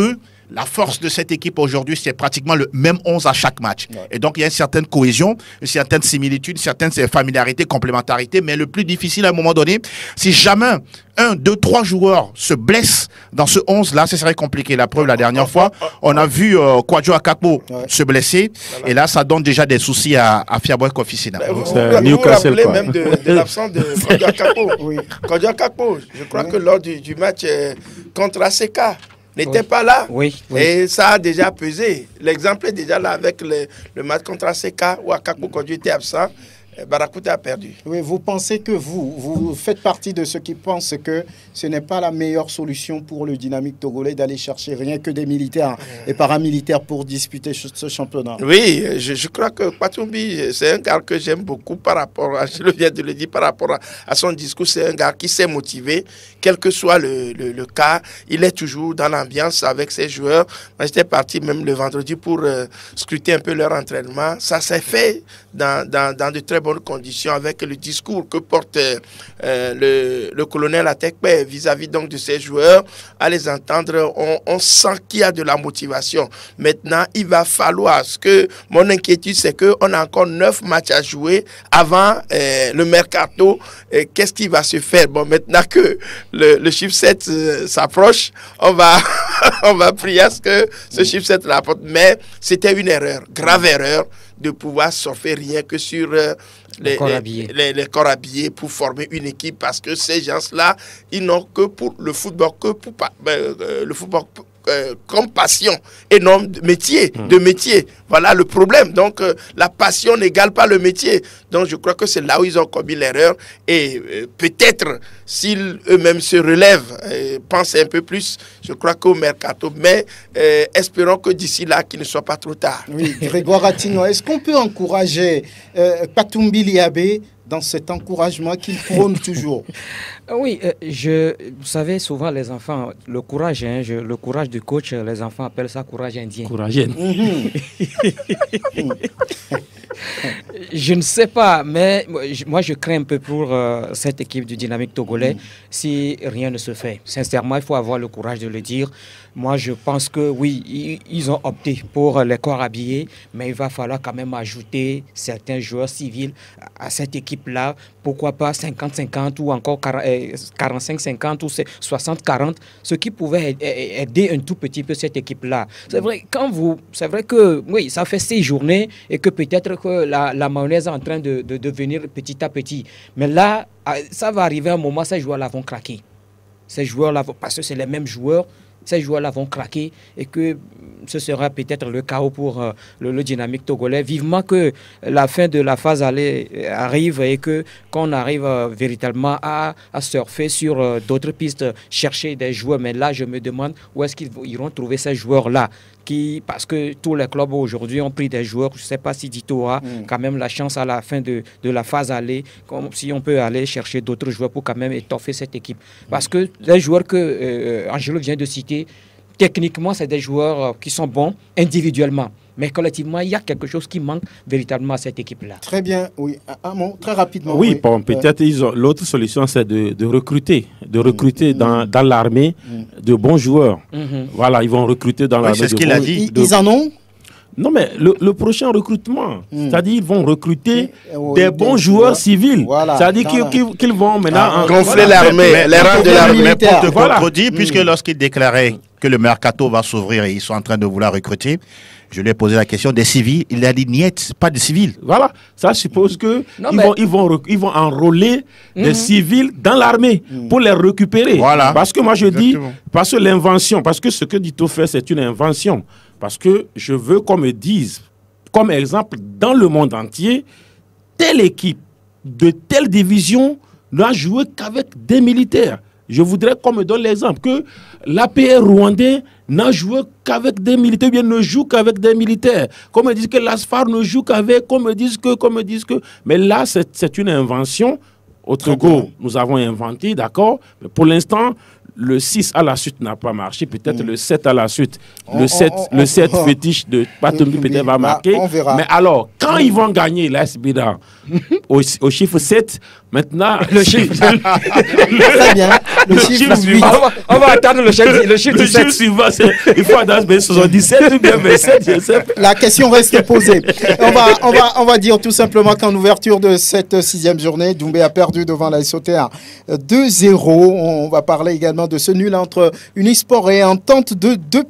la force de cette équipe aujourd'hui, c'est pratiquement le même 11 à chaque match. Et donc, il y a une certaine cohésion, une certaine similitude, une certaine familiarité, complémentarité. Mais le plus difficile à un moment donné, si jamais 1, 2, 3 joueurs se blessent dans ce 11-là, ce serait compliqué. La preuve, la dernière fois, on a vu Kwadjo Akakpo se blesser. Et là, ça donne déjà des soucis à Fiaboy Kofisina. Vous vous rappelez même de l'absence de Kwadjo Akakpo. Kwadjo Akakpo, je crois que lors du match contre ACK, n'était pas là. Et ça a déjà pesé. L'exemple est déjà là avec le match contre ACK où Akakpo Kwadjo était absent. Barracuda a perdu. Oui, vous pensez que vous faites partie de ceux qui pensent que ce n'est pas la meilleure solution pour le Dynamique togolais d'aller chercher rien que des militaires et paramilitaires pour disputer ce championnat? Oui, je crois que Patumbi, c'est un gars que j'aime beaucoup par rapport à, je viens de le dire, par rapport à son discours. C'est un gars qui s'est motivé, quel que soit le cas. Il est toujours dans l'ambiance avec ses joueurs. Moi, j'étais parti même le vendredi pour scruter un peu leur entraînement. Ça s'est fait dans de très bonnes conditions avec le discours que porte le colonel Atekpe vis-à-vis donc de ses joueurs. À les entendre, on sent qu'il y a de la motivation. Maintenant, il va falloir, ce que mon inquiétude, c'est qu'on a encore 9 matchs à jouer avant le mercato. Qu'est-ce qui va se faire? Bon, maintenant que le chiffre 7 s'approche, on va prier à ce que ce chiffre 7 l'apporte. Mais c'était une erreur, grave erreur, de pouvoir surfer rien que sur les corps habillés pour former une équipe, parce que ces gens-là, ils n'ont que pour le football, le football comme passion et non de métier. Voilà le problème. Donc, la passion n'égale pas le métier. Donc, je crois que c'est là où ils ont commis l'erreur. Et peut-être, s'ils eux-mêmes se relèvent, pensent un peu plus, je crois qu'au mercato. Mais espérons que d'ici là, qu'il ne soit pas trop tard. Oui, Grégoire Ratigno, est-ce qu'on peut encourager Patumbi Liabé dans cet encouragement qu'il prône toujours? Oui, vous savez, souvent les enfants, le courage, le courage du coach, les enfants appellent ça courage indien. Courage indien. Je ne sais pas, mais moi je crains un peu pour cette équipe du Dynamique togolais si rien ne se fait. Sincèrement, il faut avoir le courage de le dire. Moi, je pense que oui, ils ont opté pour les corps habillés, mais il va falloir quand même ajouter certains joueurs civils à cette équipe-là. Pourquoi pas 50-50 ou encore 45-50 ou 60-40, ce qui pouvait aider un tout petit peu cette équipe-là. C'est vrai, c'est vrai que oui, ça fait 6 journées et que peut-être que la mayonnaise est en train de devenir petit à petit. Mais là, ça va arriver un moment, ces joueurs-là vont craquer. Ces joueurs-là, parce que c'est les mêmes joueurs, ces joueurs-là vont craquer et que ce sera peut-être le chaos pour le Dynamique togolais. Vivement que la fin de la phase arrive et qu'on arrive véritablement à surfer sur d'autres pistes, chercher des joueurs. Mais là, je me demande où est-ce qu'ils iront trouver ces joueurs-là. Parce que tous les clubs aujourd'hui ont pris des joueurs. Je ne sais pas si Dito aura quand même la chance à la fin de la phase aller, comme si on peut aller chercher d'autres joueurs pour quand même étoffer cette équipe. Parce que les joueurs que Angelo vient de citer, techniquement, c'est des joueurs qui sont bons individuellement. Mais collectivement, il y a quelque chose qui manque véritablement à cette équipe-là. Très bien, oui. Très rapidement. Oui, bon, peut-être l'autre solution, c'est de recruter. Dans l'armée de bons joueurs. Voilà, ils vont recruter dans l'armée. C'est ce qu'il a dit. Ils en ont? Non, mais le prochain recrutement, c'est-à-dire qu'ils vont recruter des bons joueurs civils. Voilà. C'est-à-dire qu'ils vont maintenant... gonfler l'armée, les rangs de l'armée. Mais pour te contredire, puisque lorsqu'il déclarait que le mercato va s'ouvrir et ils sont en train de vouloir recruter, je lui ai posé la question des civils. Il a dit niet, pas de civils. Voilà, ça suppose que ils vont enrôler des civils dans l'armée pour les récupérer. Voilà. Parce que moi je dis, parce que l'invention, parce que ce que Dito fait, c'est une invention. Parce que je veux qu'on me dise, comme exemple, dans le monde entier, telle équipe de telle division n'a joué qu'avec des militaires. Je voudrais qu'on me donne l'exemple que l'APR rwandais n'a joué qu'avec des militaires, ou bien ne joue qu'avec des militaires. Qu'on me dise que l'ASFAR ne joue qu'avec, qu'on me dise que. Mais là, c'est une invention. Au Togo, nous avons inventé, d'accord. Mais pour l'instant, le 6 à la suite n'a pas marché. Peut-être le 7 à la suite. Le 7 fétiche de Patombi peut-être va marquer. On verra. Mais alors, quand ils vont gagner l'ASBIDA au chiffre 7, maintenant, le chiffre. Très bien. Le chiffre suivant. On va attendre le chiffre 7. Le chiffre suivant, il faut attendre 77 ou bien 27, je sais. La question reste posée. On va dire tout simplement qu'en ouverture de cette 6e journée, Doumbé a perdu devant la SOTR 2-0. On va parler également de ce nul entre Unisport et Entente de 2-2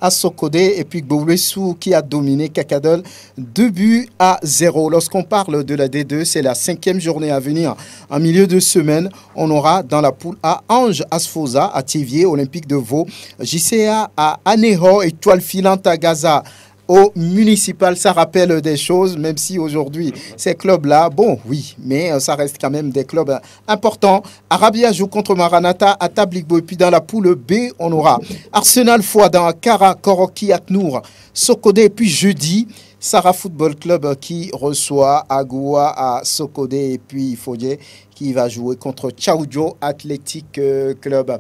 à Sokodé, et puis Gboulessou qui a dominé Kakadol 2-0. Lorsqu'on parle de la D2, c'est la 5e journée à venir. En milieu de semaine, on aura dans la poule A Ange Asfosa à Thiviers, Olympique de Vaud, JCA à Aného, Étoile Filante à Gaza. Au municipal, ça rappelle des choses, même si aujourd'hui, ces clubs-là, bon, oui, mais ça reste quand même des clubs importants. Arabia joue contre Maranatha à Tabligbo. Et puis dans la poule B, on aura Arsenal Fouadan, Kara, Koroki, Aknour, Sokodé. Et puis jeudi, Sarah Football Club qui reçoit Agoua à Sokodé. Et puis Fodje qui va jouer contre Tchaoudjo Athletic Club.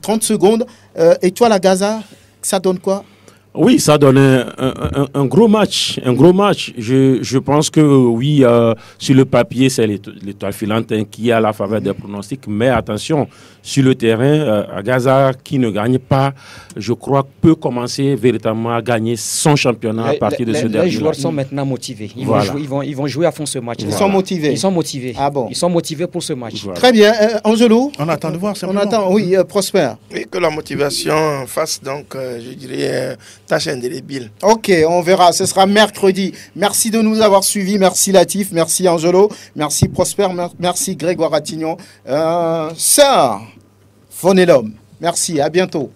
30 secondes. Et toi, la Gaza, ça donne quoi? Oui, ça donne un gros match. Un gros match. Je pense que oui, sur le papier, c'est l'Étoile Filante qui a la faveur des pronostics. Mais attention, sur le terrain, à Gaza, qui ne gagne pas, je crois, peut commencer véritablement à gagner son championnat à partir de ce dernier. Les joueurs sont maintenant motivés. Ils vont jouer à fond ce match. Ils sont motivés. Ils sont motivés. Ah bon. Ils sont motivés pour ce match. Voilà. Très bien. Angelo? On attend de voir. On attend, oui, Prosper. Et que la motivation fasse donc, je dirais, tâche indélébile. Ok, on verra. Ce sera mercredi. Merci de nous avoir suivis. Merci Latif. Merci Angelo. Merci Prosper. Merci Grégoire Attignon. Sœur Fonelhomme. Merci. À bientôt.